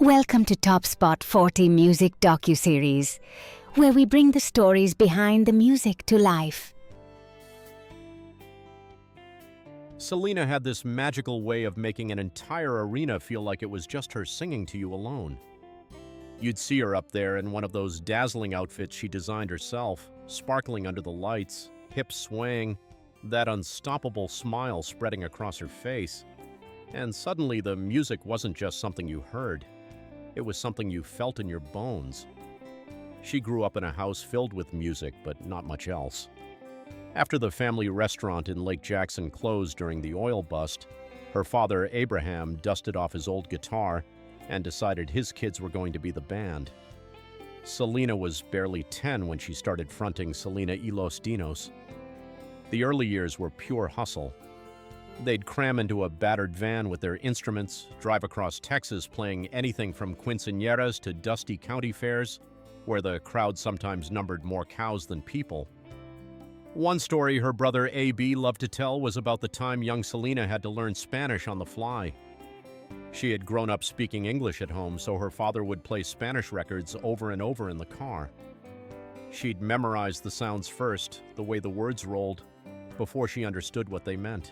Welcome to Top Spot 40 Music Docuseries, where we bring the stories behind the music to life. Selena had this magical way of making an entire arena feel like it was just her singing to you alone. You'd see her up there in one of those dazzling outfits she designed herself, sparkling under the lights, hips swaying, that unstoppable smile spreading across her face. And suddenly the music wasn't just something you heard. It was something you felt in your bones. She grew up in a house filled with music, but not much else. After the family restaurant in Lake Jackson closed during the oil bust, her father, Abraham, dusted off his old guitar and decided his kids were going to be the band. Selena was barely 10 when she started fronting Selena y Los Dinos. The early years were pure hustle. They'd cram into a battered van with their instruments, drive across Texas playing anything from quinceañeras to dusty county fairs, where the crowd sometimes numbered more cows than people. One story her brother A.B. loved to tell was about the time young Selena had to learn Spanish on the fly. She had grown up speaking English at home, so her father would play Spanish records over and over in the car. She'd memorize the sounds first, the way the words rolled, before she understood what they meant.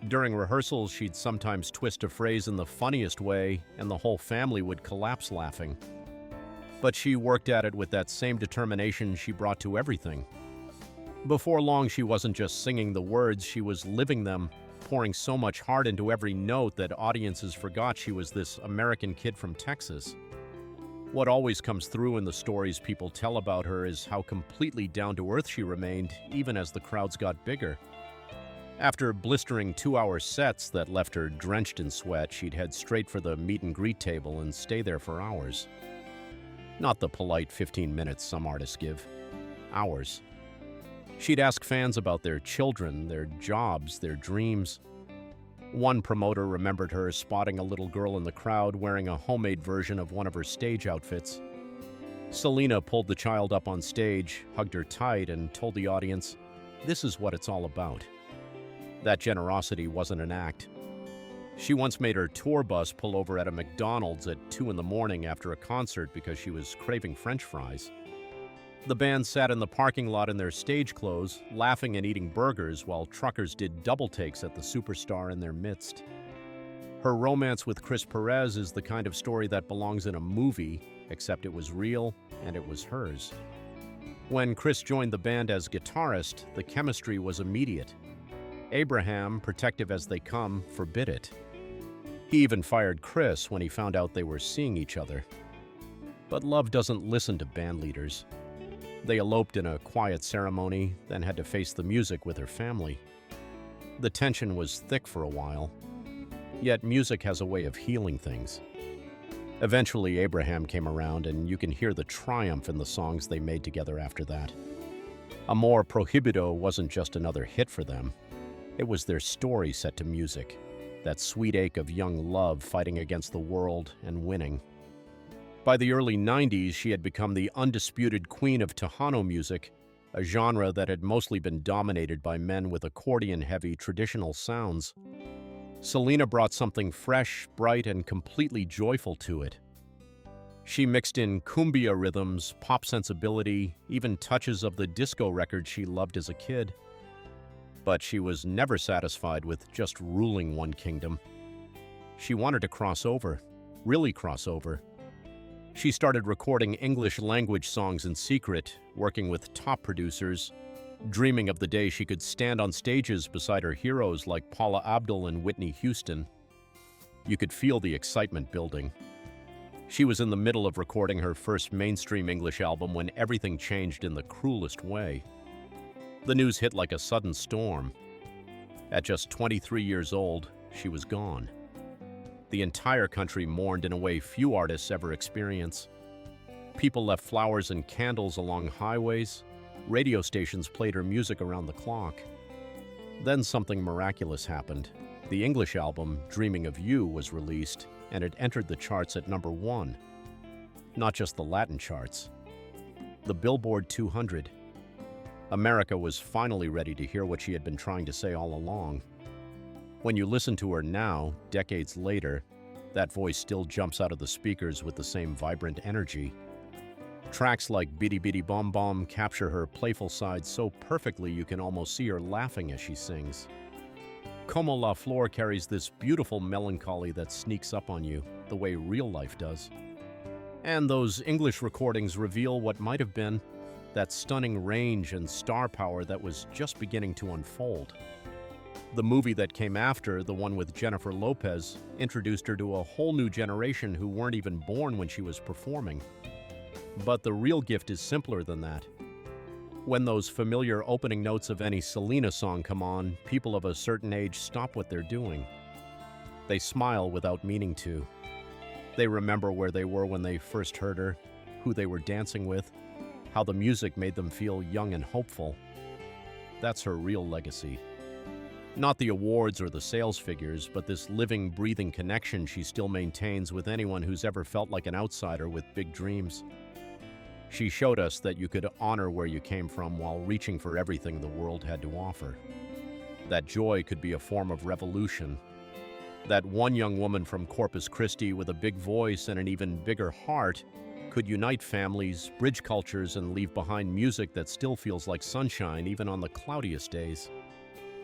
During rehearsals, she'd sometimes twist a phrase in the funniest way, and the whole family would collapse laughing. But she worked at it with that same determination she brought to everything. Before long, she wasn't just singing the words, she was living them, pouring so much heart into every note that audiences forgot she was this American kid from Texas. What always comes through in the stories people tell about her is how completely down-to-earth she remained, even as the crowds got bigger. After blistering 2-hour sets that left her drenched in sweat, she'd head straight for the meet-and-greet table and stay there for hours. Not the polite 15 minutes some artists give. Hours. She'd ask fans about their children, their jobs, their dreams. One promoter remembered her spotting a little girl in the crowd wearing a homemade version of one of her stage outfits. Selena pulled the child up on stage, hugged her tight, and told the audience, "This is what it's all about." That generosity wasn't an act. She once made her tour bus pull over at a McDonald's at 2 in the morning after a concert because she was craving French fries. The band sat in the parking lot in their stage clothes, laughing and eating burgers while truckers did double takes at the superstar in their midst. Her romance with Chris Perez is the kind of story that belongs in a movie, except it was real and it was hers. When Chris joined the band as guitarist, the chemistry was immediate. Abraham, protective as they come, forbid it. He even fired Chris when he found out they were seeing each other. But love doesn't listen to band leaders. They eloped in a quiet ceremony, then had to face the music with her family. The tension was thick for a while. Yet music has a way of healing things. Eventually, Abraham came around, and you can hear the triumph in the songs they made together after that. Amor Prohibido wasn't just another hit for them. It was their story set to music, that sweet ache of young love fighting against the world and winning. By the early 90s, she had become the undisputed Queen of Tejano music, a genre that had mostly been dominated by men with accordion-heavy traditional sounds. Selena brought something fresh, bright, and completely joyful to it. She mixed in cumbia rhythms, pop sensibility, even touches of the disco record she loved as a kid. But she was never satisfied with just ruling one kingdom. She wanted to cross over, really cross over. She started recording English-language songs in secret, working with top producers, dreaming of the day she could stand on stages beside her heroes like Paula Abdul and Whitney Houston. You could feel the excitement building. She was in the middle of recording her first mainstream English album when everything changed in the cruelest way. The news hit like a sudden storm. At just 23 years old, she was gone. The entire country mourned in a way few artists ever experience. People left flowers and candles along highways. Radio stations played her music around the clock. Then something miraculous happened. The English album, Dreaming of You, was released, and it entered the charts at #1. Not just the Latin charts. The Billboard 200. America was finally ready to hear what she had been trying to say all along. When you listen to her now, decades later, That voice still jumps out of the speakers with the same vibrant energy. Tracks like Bidi Bidi Bom Bom capture her playful side so perfectly you can almost see her laughing as she sings. Como la Flor carries this beautiful melancholy that sneaks up on you, the way real life does. And those English recordings reveal what might have been, that stunning range and star power that was just beginning to unfold. The movie that came after, the one with Jennifer Lopez, introduced her to a whole new generation who weren't even born when she was performing. But the real gift is simpler than that. When those familiar opening notes of any Selena song come on, people of a certain age stop what they're doing. They smile without meaning to. They remember where they were when they first heard her, who they were dancing with, how the music made them feel young and hopeful. That's her real legacy. Not the awards or the sales figures, but this living, breathing connection she still maintains with anyone who's ever felt like an outsider with big dreams. She showed us that you could honor where you came from while reaching for everything the world had to offer. That joy could be a form of revolution. That one young woman from Corpus Christi with a big voice and an even bigger heart could unite families, bridge cultures, and leave behind music that still feels like sunshine even on the cloudiest days.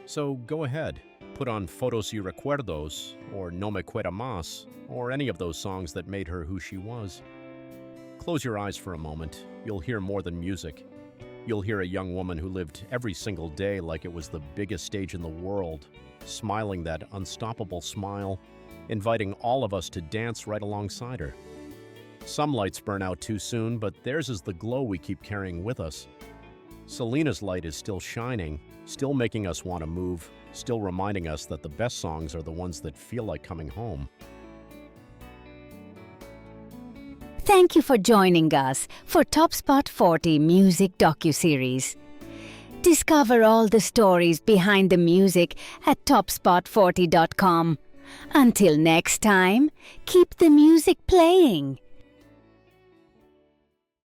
So go ahead, put on Fotos y Recuerdos, or No Me Queda Más, or any of those songs that made her who she was. Close your eyes for a moment. You'll hear more than music. You'll hear a young woman who lived every single day like it was the biggest stage in the world, smiling that unstoppable smile, inviting all of us to dance right alongside her. Some lights burn out too soon, but theirs is the glow we keep carrying with us. Selena's light is still shining, still making us want to move, still reminding us that the best songs are the ones that feel like coming home. Thank you for joining us for Top Spot 40 Music Docuseries. Discover all the stories behind the music at topspot40.com. Until next time, keep the music playing.